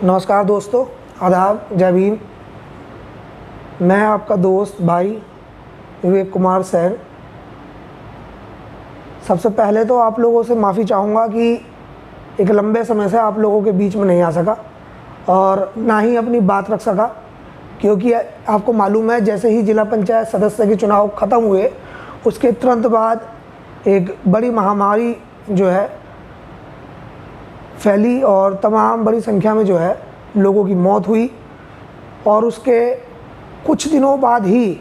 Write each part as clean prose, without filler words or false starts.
नमस्कार दोस्तों, आदाब, जय भीम। मैं आपका दोस्त भाई विवेक कुमार सैन। सबसे पहले तो आप लोगों से माफ़ी चाहूँगा कि एक लंबे समय से आप लोगों के बीच में नहीं आ सका और ना ही अपनी बात रख सका, क्योंकि आपको मालूम है जैसे ही जिला पंचायत सदस्य के चुनाव ख़त्म हुए उसके तुरंत बाद एक बड़ी महामारी जो है फैली और तमाम बड़ी संख्या में जो है लोगों की मौत हुई। और उसके कुछ दिनों बाद ही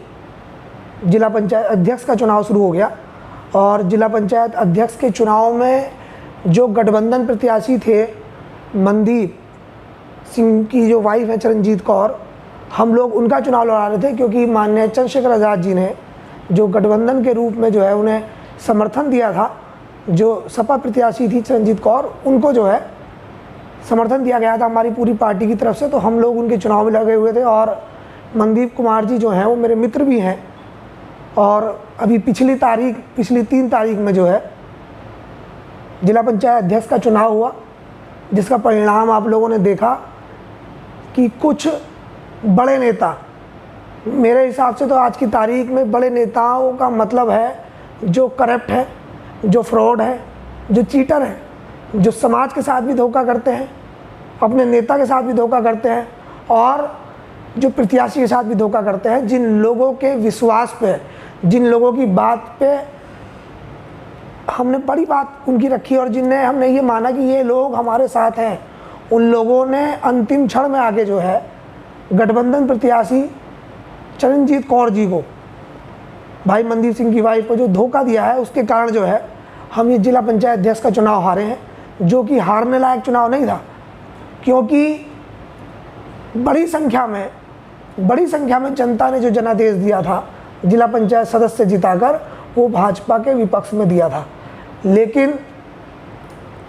जिला पंचायत अध्यक्ष का चुनाव शुरू हो गया। और जिला पंचायत अध्यक्ष के चुनाव में जो गठबंधन प्रत्याशी थे, मनदीप सिंह की जो वाइफ है चरणजीत कौर, हम लोग उनका चुनाव लड़ा रहे थे, क्योंकि माननीय चंद्रशेखर आज़ाद जी ने जो गठबंधन के रूप में जो है उन्हें समर्थन दिया था। जो सपा प्रत्याशी थी चरणजीत कौर, उनको जो है समर्थन दिया गया था हमारी पूरी पार्टी की तरफ से, तो हम लोग उनके चुनाव में लगे हुए थे। और मनदीप कुमार जी जो हैं वो मेरे मित्र भी हैं। और अभी पिछली 3 तारीख में जो है जिला पंचायत अध्यक्ष का चुनाव हुआ, जिसका परिणाम आप लोगों ने देखा कि कुछ बड़े नेता, मेरे हिसाब से तो आज की तारीख में बड़े नेताओं का मतलब है जो करप्ट है, जो फ्रॉड है, जो चीटर है, जो समाज के साथ भी धोखा करते हैं, अपने नेता के साथ भी धोखा करते हैं और जो प्रत्याशी के साथ भी धोखा करते हैं। जिन लोगों के विश्वास पे, जिन लोगों की बात पे हमने बड़ी बात उनकी रखी और जिनने हमने ये माना कि ये लोग हमारे साथ हैं, उन लोगों ने अंतिम क्षण में आके जो है गठबंधन प्रत्याशी चरणजीत कौर जी को, भाई मनदीप सिंह की वाइफ को जो धोखा दिया है, उसके कारण जो है हम ये जिला पंचायत अध्यक्ष का चुनाव हारे हैं, जो कि हारने लायक चुनाव नहीं था। क्योंकि बड़ी संख्या में जनता ने जो जनादेश दिया था जिला पंचायत सदस्य जिताकर, वो भाजपा के विपक्ष में दिया था। लेकिन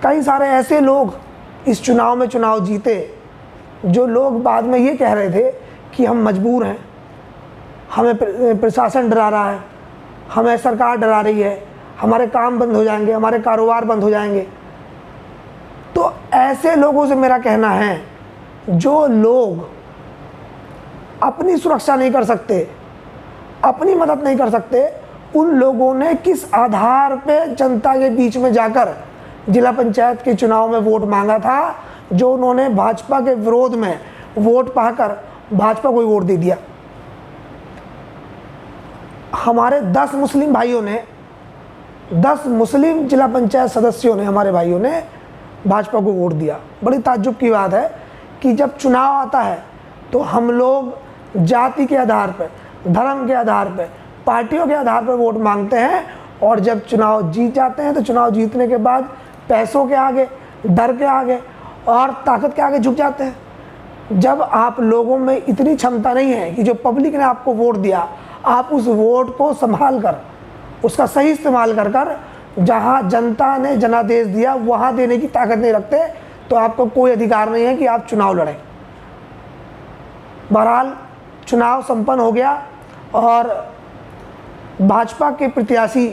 कई सारे ऐसे लोग इस चुनाव में चुनाव जीते जो लोग बाद में ये कह रहे थे कि हम मजबूर हैं, हमें प्रशासन डरा रहा है, हमें सरकार डरा रही है, हमारे काम बंद हो जाएंगे, हमारे कारोबार बंद हो जाएंगे। तो ऐसे लोगों से मेरा कहना है, जो लोग अपनी सुरक्षा नहीं कर सकते, अपनी मदद नहीं कर सकते, उन लोगों ने किस आधार पे जनता के बीच में जाकर जिला पंचायत के चुनाव में वोट मांगा था, जो उन्होंने भाजपा के विरोध में वोट पाकर भाजपा को ही वोट दे दिया। हमारे 10 मुस्लिम भाइयों ने, 10 मुस्लिम जिला पंचायत सदस्यों ने, हमारे भाइयों ने भाजपा को वोट दिया। बड़ी ताज्जुब की बात है कि जब चुनाव आता है तो हम लोग जाति के आधार पर, धर्म के आधार पर, पार्टियों के आधार पर वोट मांगते हैं, और जब चुनाव जीत जाते हैं तो चुनाव जीतने के बाद पैसों के आगे, डर के आगे और ताकत के आगे झुक जाते हैं। जब आप लोगों में इतनी क्षमता नहीं है कि जो पब्लिक ने आपको वोट दिया, आप उस वोट को संभाल कर, उसका सही इस्तेमाल कर कर जहाँ जनता ने जनादेश दिया वहाँ देने की ताकत नहीं रखते, तो आपको कोई अधिकार नहीं है कि आप चुनाव लड़ें। बहरहाल चुनाव संपन्न हो गया और भाजपा के प्रत्याशी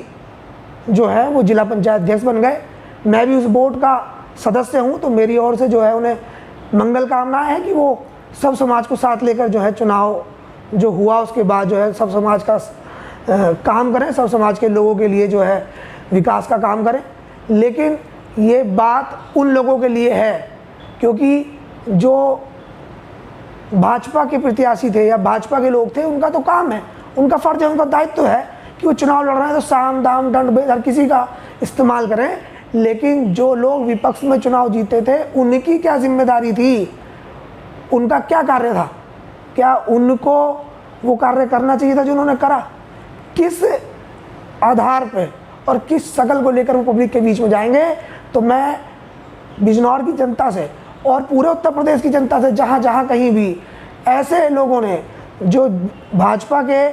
जो है वो जिला पंचायत अध्यक्ष बन गए। मैं भी उस बोर्ड का सदस्य हूँ, तो मेरी ओर से जो है उन्हें मंगल कामनाएं है कि वो सब समाज को साथ लेकर जो है चुनाव जो हुआ उसके बाद जो है सब समाज का काम करें, सब समाज के लोगों के लिए जो है विकास का काम करें। लेकिन ये बात उन लोगों के लिए है, क्योंकि जो भाजपा के प्रत्याशी थे या भाजपा के लोग थे, उनका तो काम है, उनका फ़र्ज है, उनका दायित्व है कि वो चुनाव लड़ रहे हैं तो साम दाम दंड भेद हर किसी का इस्तेमाल करें। लेकिन जो लोग विपक्ष में चुनाव जीते थे, उनकी क्या जिम्मेदारी थी, उनका क्या कार्य था, क्या उनको वो कार्य करना चाहिए था जो उन्होंने करा? किस आधार पे और किस शकल को लेकर वो पब्लिक के बीच में जाएंगे? तो मैं बिजनौर की जनता से और पूरे उत्तर प्रदेश की जनता से, जहाँ जहाँ कहीं भी ऐसे लोगों ने जो भाजपा के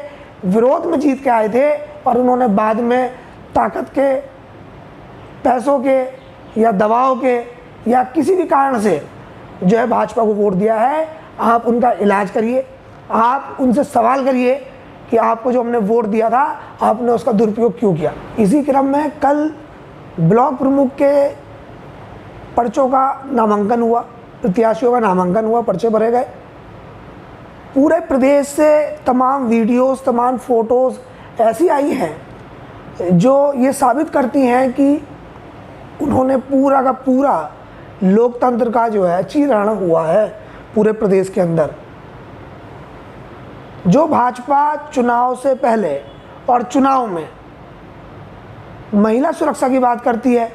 विरोध में जीत के आए थे और उन्होंने बाद में ताकत के, पैसों के या दबाव के या किसी भी कारण से जो है भाजपा को वोट दिया है, आप उनका इलाज करिए, आप उनसे सवाल करिए कि आपको जो हमने वोट दिया था आपने उसका दुरुपयोग क्यों किया। इसी क्रम में कल ब्लॉक प्रमुख के पर्चों का नामांकन हुआ, प्रत्याशियों का नामांकन हुआ, पर्चे भरे गए। पूरे प्रदेश से तमाम वीडियोस, तमाम फ़ोटोज़ ऐसी आई हैं जो ये साबित करती हैं कि उन्होंने पूरा का पूरा लोकतंत्र का जो है चीरहरण हुआ है पूरे प्रदेश के अंदर। जो भाजपा चुनाव से पहले और चुनाव में महिला सुरक्षा की बात करती है,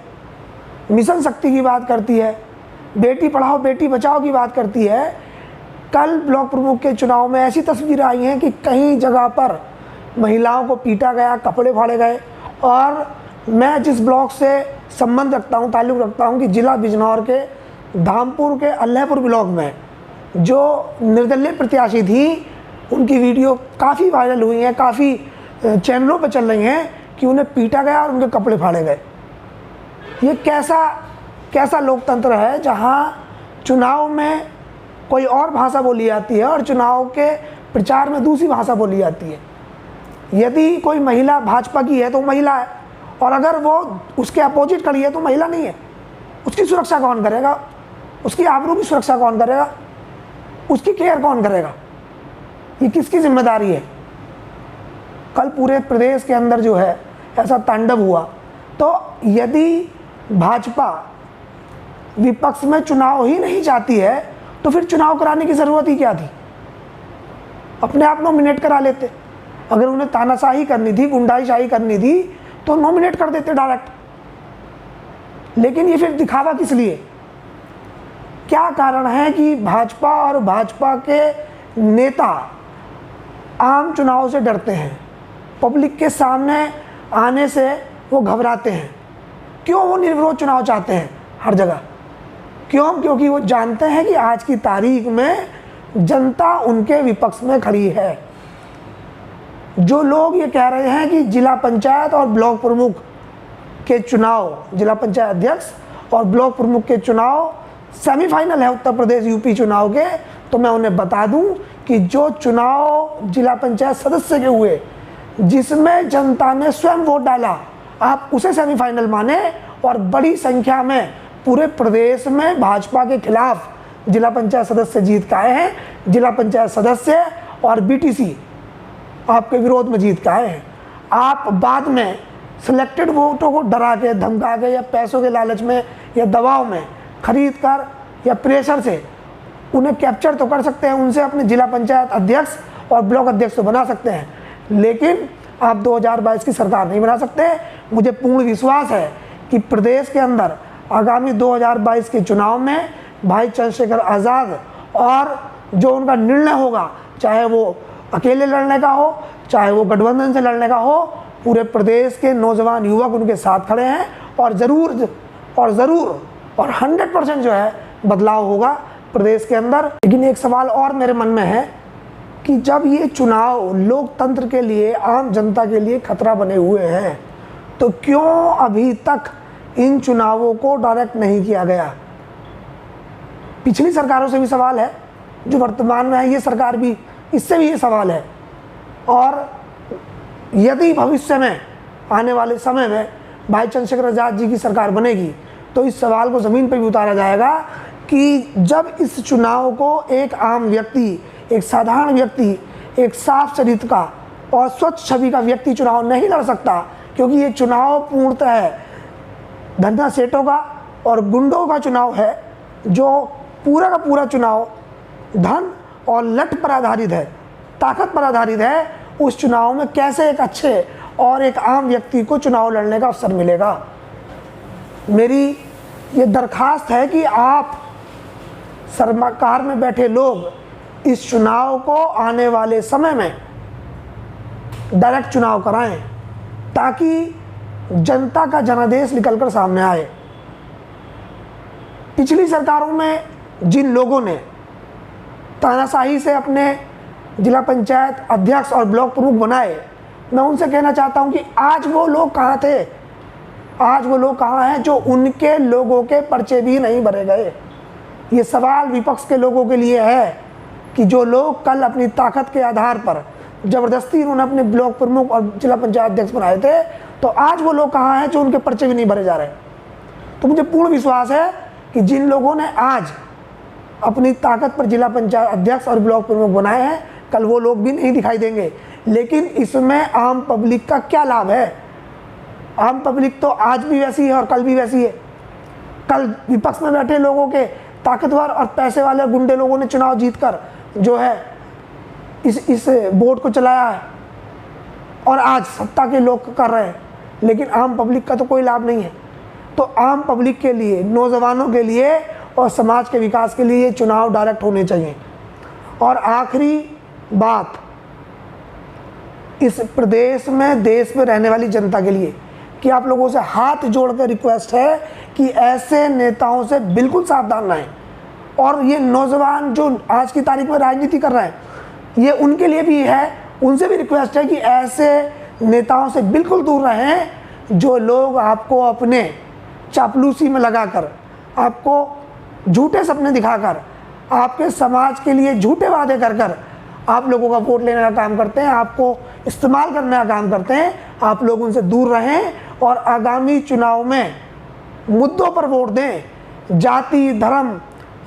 मिशन शक्ति की बात करती है, बेटी पढ़ाओ बेटी बचाओ की बात करती है, कल ब्लॉक प्रमुख के चुनाव में ऐसी तस्वीरें आई हैं कि कई जगह पर महिलाओं को पीटा गया, कपड़े फाड़े गए। और मैं जिस ब्लॉक से संबंध रखता हूं, ताल्लुक़ रखता हूं कि जिला बिजनौर के धामपुर के अल्लाहपुर ब्लॉक में जो निर्दलीय प्रत्याशी थी, उनकी वीडियो काफ़ी वायरल हुई हैं, काफ़ी चैनलों पर चल रही हैं कि उन्हें पीटा गया और उनके कपड़े फाड़े गए। ये कैसा लोकतंत्र है जहां चुनाव में कोई और भाषा बोली जाती है और चुनाव के प्रचार में दूसरी भाषा बोली जाती है। यदि कोई महिला भाजपा की है तो महिला है, और अगर वो उसके अपोजिट खड़ी है तो महिला नहीं है। उसकी सुरक्षा कौन करेगा? उसकी आबरू की सुरक्षा कौन करेगा? उसकी केयर कौन करेगा? ये किसकी जिम्मेदारी है? कल पूरे प्रदेश के अंदर जो है ऐसा तांडव हुआ। तो यदि भाजपा विपक्ष में चुनाव ही नहीं चाहती है तो फिर चुनाव कराने की ज़रूरत ही क्या थी? अपने आप नॉमिनेट करा लेते। अगर उन्हें तानाशाही करनी थी, गुंडाईशाही करनी थी तो नॉमिनेट कर देते डायरेक्ट। लेकिन ये फिर दिखावा किस लिए? क्या कारण है कि भाजपा और भाजपा के नेता आम चुनाव से डरते हैं, पब्लिक के सामने आने से वो घबराते हैं? क्यों वो निर्विरोध चुनाव चाहते हैं हर जगह? क्यों? क्योंकि वो जानते हैं कि आज की तारीख में जनता उनके विपक्ष में खड़ी है। जो लोग ये कह रहे हैं कि जिला पंचायत और ब्लॉक प्रमुख के चुनाव, जिला पंचायत अध्यक्ष और ब्लॉक प्रमुख के चुनाव सेमीफाइनल है उत्तर प्रदेश यूपी चुनाव के, तो मैं उन्हें बता दूं कि जो चुनाव जिला पंचायत सदस्य के हुए, जिसमें जनता ने स्वयं वोट डाला, आप उसे सेमीफाइनल माने। और बड़ी संख्या में पूरे प्रदेश में भाजपा के खिलाफ जिला पंचायत सदस्य जीत के आए हैं। जिला पंचायत सदस्य और बीटीसी आपके विरोध में जीत के आए हैं। आप बाद में सिलेक्टेड वोटों को डरा के, धमका के या पैसों के लालच में या दबाव में खरीद कर या प्रेशर से उन्हें कैप्चर तो कर सकते हैं, उनसे अपने जिला पंचायत अध्यक्ष और ब्लॉक अध्यक्ष तो बना सकते हैं, लेकिन आप 2022 की सरकार नहीं बना सकते। मुझे पूर्ण विश्वास है कि प्रदेश के अंदर आगामी 2022 के चुनाव में भाई चंद्रशेखर आज़ाद और जो उनका निर्णय होगा, चाहे वो अकेले लड़ने का हो, चाहे वो गठबंधन से लड़ने का हो, पूरे प्रदेश के नौजवान युवक उनके साथ खड़े हैं और ज़रूर और 100% जो है बदलाव होगा प्रदेश के अंदर। लेकिन एक सवाल और मेरे मन में है कि जब ये चुनाव लोकतंत्र के लिए, आम जनता के लिए खतरा बने हुए हैं, तो क्यों अभी तक इन चुनावों को डायरेक्ट नहीं किया गया? पिछली सरकारों से भी सवाल है, जो वर्तमान में है ये सरकार भी, इससे भी ये सवाल है। और यदि भविष्य में आने वाले समय में भाई चंद्रशेखर आज़ाद जी की सरकार बनेगी तो इस सवाल को ज़मीन पर भी उतारा जाएगा कि जब इस चुनाव को एक आम व्यक्ति, एक साधारण व्यक्ति, एक साफ चरित्र का और स्वच्छ छवि का व्यक्ति चुनाव नहीं लड़ सकता, क्योंकि ये चुनाव पूर्णतः धंधा सेठों का और गुंडों का चुनाव है, जो पूरा का पूरा चुनाव धन और लठ पर आधारित है, ताकत पर आधारित है। उस चुनाव में कैसे एक अच्छे और एक आम व्यक्ति को चुनाव लड़ने का अवसर मिलेगा? मेरी ये दरखास्त है कि आप सरकार में बैठे लोग इस चुनाव को आने वाले समय में डायरेक्ट चुनाव कराएं, ताकि जनता का जनादेश निकलकर सामने आए। पिछली सरकारों में जिन लोगों ने तानाशाही से अपने जिला पंचायत अध्यक्ष और ब्लॉक प्रमुख बनाए, मैं उनसे कहना चाहता हूं कि आज वो लोग कहाँ थे? आज वो लोग कहाँ हैं जो उनके लोगों के पर्चे भी नहीं भरे गए? ये सवाल विपक्ष के लोगों के लिए है कि जो लोग कल अपनी ताकत के आधार पर ज़बरदस्ती उन्होंने अपने ब्लॉक प्रमुख और जिला पंचायत अध्यक्ष बनाए थे, तो आज वो लोग कहाँ हैं जो उनके पर्चे भी नहीं भरे जा रहे? तो मुझे पूर्ण विश्वास है कि जिन लोगों ने आज अपनी ताकत पर जिला पंचायत अध्यक्ष और ब्लॉक प्रमुख बनाए हैं, कल वो लोग भी नहीं दिखाई देंगे। लेकिन इसमें आम पब्लिक का क्या लाभ है? आम पब्लिक तो आज भी वैसी है और कल भी वैसी है। कल विपक्ष में बैठे लोगों के ताकतवर और पैसे वाले गुंडे लोगों ने चुनाव जीतकर जो है इस बोर्ड को चलाया है और आज सत्ता के लोग कर रहे हैं, लेकिन आम पब्लिक का तो कोई लाभ नहीं है। तो आम पब्लिक के लिए, नौजवानों के लिए और समाज के विकास के लिए चुनाव डायरेक्ट होने चाहिए। और आखिरी बात, इस प्रदेश में, देश में रहने वाली जनता के लिए कि आप लोगों से हाथ जोड़कर रिक्वेस्ट है कि ऐसे नेताओं से बिल्कुल सावधान रहें। और ये नौजवान जो आज की तारीख में राजनीति कर रहे हैं, ये उनके लिए भी है, उनसे भी रिक्वेस्ट है कि ऐसे नेताओं से बिल्कुल दूर रहें जो लोग आपको अपने चापलूसी में लगाकर, आपको झूठे सपने दिखाकर, आपके समाज के लिए झूठे वादे कर कर आप लोगों का वोट लेने का काम करते हैं, आपको इस्तेमाल करने का काम करते हैं। आप लोग उनसे दूर रहें और आगामी चुनाव में मुद्दों पर वोट दें। जाति, धर्म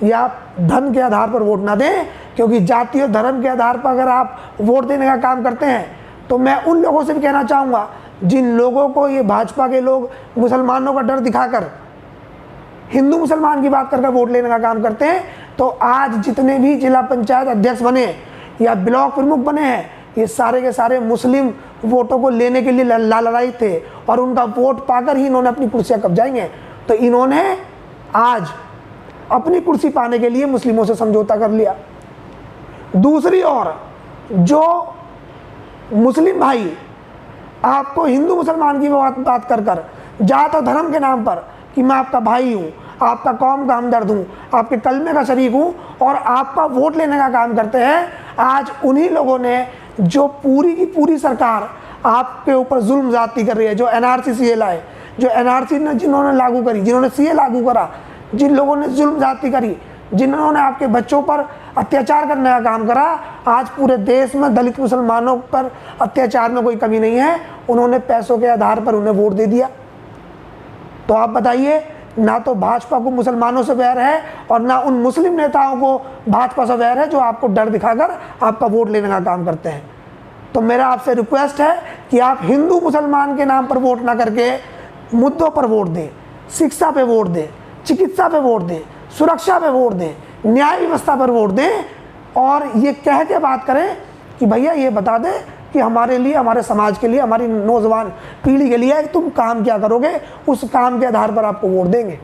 या धन के आधार पर वोट ना दें, क्योंकि जाति और धर्म के आधार पर अगर आप वोट देने का काम करते हैं तो मैं उन लोगों से भी कहना चाहूँगा जिन लोगों को ये भाजपा के लोग मुसलमानों का डर दिखाकर हिंदू मुसलमान की बात करके वोट लेने का काम करते हैं, तो आज जितने भी जिला पंचायत अध्यक्ष बने या ब्लॉक प्रमुख बने हैं, ये सारे के सारे मुस्लिम वोटों को लेने के लिए लड़ाई थे और उनका वोट पाकर ही इन्होंने अपनी कुर्सियां कब्जाएंगे। तो इन्होंने आज अपनी कुर्सी पाने के लिए मुस्लिमों से समझौता कर लिया। दूसरी ओर जो मुस्लिम भाई आपको हिंदू मुसलमान की बात कर कर, जात और धर्म के नाम पर कि मैं आपका भाई हूँ, आपका कौम का हमदर्द हूँ, आपके कलमे का शरीक हूँ और आपका वोट लेने का काम करते हैं, आज उन्हीं लोगों ने जो पूरी की पूरी सरकार आपके ऊपर जुल्म जाती कर रही है, जो एनआरसी सीए लाए, जो एनआरसी ने जिन्होंने लागू करी, जिन्होंने सीए लागू करा, जिन लोगों ने जुल्म जाती करी, जिन्होंने आपके बच्चों पर अत्याचार करने का काम करा, आज पूरे देश में दलित मुसलमानों पर अत्याचार में कोई कमी नहीं है, उन्होंने पैसों के आधार पर उन्हें वोट दे दिया। तो आप बताइए, ना तो भाजपा को मुसलमानों से वैर है और ना उन मुस्लिम नेताओं को भाजपा से वैर है जो आपको डर दिखाकर आपका वोट लेने का काम करते हैं। तो मेरा आपसे रिक्वेस्ट है कि आप हिंदू मुसलमान के नाम पर वोट ना करके मुद्दों पर वोट दें, शिक्षा पे वोट दें, चिकित्सा पे वोट दें, सुरक्षा पे वोट दें, न्याय व्यवस्था पर वोट दें और ये कह के बात करें कि भैया ये बता दें कि हमारे लिए, हमारे समाज के लिए, हमारी नौजवान पीढ़ी के लिए तुम काम क्या करोगे, उस काम के आधार पर आपको वोट देंगे।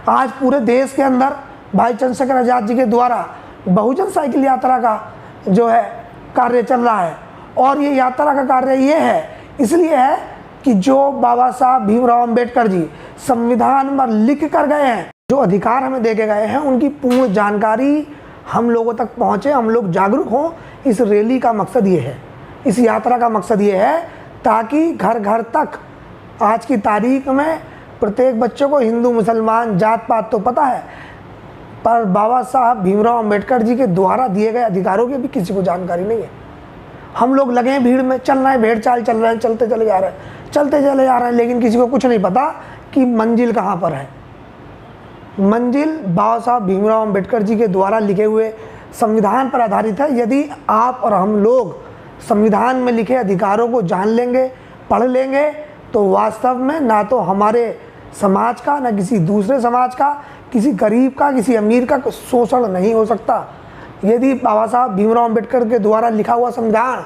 आज पूरे देश के अंदर भाई चंद्रशेखर आज़ाद जी के द्वारा बहुजन साइकिल यात्रा का जो है कार्य चल रहा है और ये यात्रा का कार्य ये है, इसलिए है कि जो बाबा साहब भीमराव अंबेडकर जी संविधान में लिख कर गए हैं, जो अधिकार हमें दे के गए हैं, उनकी पूर्ण जानकारी हम लोगों तक पहुँचे, हम लोग जागरूक हों। इस रैली का मकसद ये है, इस यात्रा का मकसद ये है ताकि घर घर तक आज की तारीख में प्रत्येक बच्चों को हिंदू मुसलमान जात पात तो पता है, पर बाबा साहब भीमराव अंबेडकर जी के द्वारा दिए गए अधिकारों की भी किसी को जानकारी नहीं है। हम लोग लगे हैं भीड़ में, चल रहे हैं, भेड़ चाल चल रहे हैं, चलते चले जा रहे हैं, लेकिन किसी को कुछ नहीं पता कि मंजिल कहाँ पर है। मंजिल बाबा साहब भीमराव अंबेडकर जी के द्वारा लिखे हुए संविधान पर आधारित है। यदि आप और हम लोग संविधान में लिखे अधिकारों को जान लेंगे, पढ़ लेंगे, तो वास्तव में ना तो हमारे समाज का, ना किसी दूसरे समाज का, किसी गरीब का, किसी अमीर का शोषण नहीं हो सकता। यदि बाबा साहब भीमराव अंबेडकर के द्वारा लिखा हुआ संविधान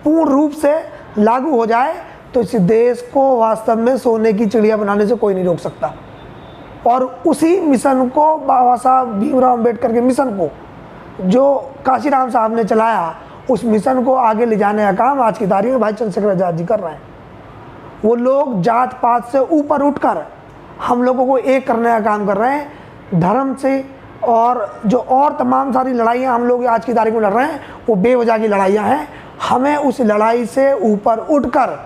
पूर्ण रूप से लागू हो जाए तो इस देश को वास्तव में सोने की चिड़िया बनाने से कोई नहीं रोक सकता। और उसी मिशन को, बाबा साहब भीमराव अंबेडकर के मिशन को जो काशीराम साहब ने चलाया, उस मिशन को आगे ले जाने का काम आज की तारीख में भाई चंद्रशेखर आज़ाद जी कर रहे हैं। वो लोग जात पात से ऊपर उठकर हम लोगों को एक करने का काम कर रहे हैं। धर्म से और जो और तमाम सारी लड़ाइयाँ हम लोग आज की तारीख में लड़ रहे हैं, वो बेवजह की लड़ाइयाँ हैं। हमें उस लड़ाई से ऊपर उठकर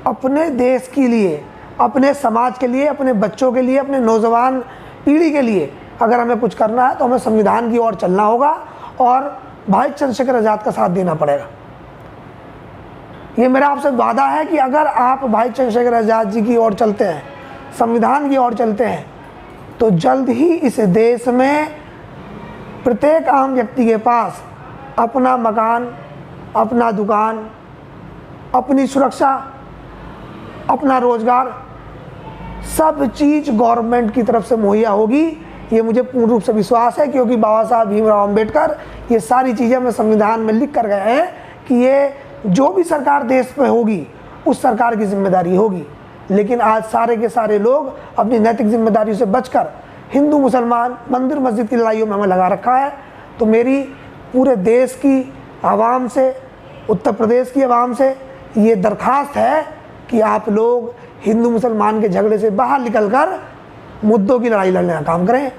अपने देश के लिए, अपने समाज के लिए, अपने बच्चों के लिए, अपने नौजवान पीढ़ी के लिए अगर हमें कुछ करना है तो हमें संविधान की ओर चलना होगा और भाई चंद्रशेखर आज़ाद का साथ देना पड़ेगा। ये मेरा आपसे वादा है कि अगर आप भाई चंद्रशेखर आज़ाद जी की ओर चलते हैं, संविधान की ओर चलते हैं, तो जल्द ही इस देश में प्रत्येक आम व्यक्ति के पास अपना मकान, अपना दुकान, अपनी सुरक्षा, अपना रोजगार, सब चीज़ गवर्नमेंट की तरफ से मुहैया होगी। ये मुझे पूर्ण रूप से विश्वास है, क्योंकि बाबा साहब भीमराव अंबेडकर ये सारी चीज़ें हमें संविधान में लिख कर गए हैं कि ये जो भी सरकार देश में होगी उस सरकार की जिम्मेदारी होगी। लेकिन आज सारे के सारे लोग अपनी नैतिक जिम्मेदारियों से बचकर हिंदू मुसलमान, मंदिर मस्जिद की लड़ाइयों में हमें लगा रखा है। तो मेरी पूरे देश की आवाम से, उत्तर प्रदेश की आवाम से ये दरख्वास्त है कि आप लोग हिंदू मुसलमान के झगड़े से बाहर निकलकर मुद्दों की लड़ाई लड़ने का काम करें।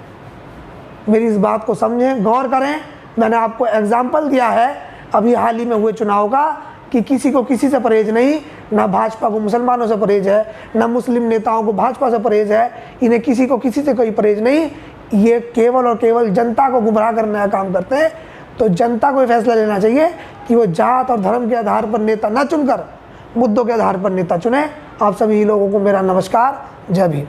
मेरी इस बात को समझें, गौर करें। मैंने आपको एग्जाम्पल दिया है अभी हाल ही में हुए चुनाव का कि किसी को किसी से परहेज नहीं, ना भाजपा को मुसलमानों से परहेज है, ना मुस्लिम नेताओं को भाजपा से परहेज है, इन्हें किसी को किसी से कोई परहेज नहीं। ये केवल और केवल जनता को गुमराह करने का काम करते हैं। तो जनता को फैसला लेना चाहिए कि वो जात और धर्म के आधार पर नेता न चुनकर मुद्दों के आधार पर नेता चुने। आप सभी लोगों को मेरा नमस्कार, जय भीम।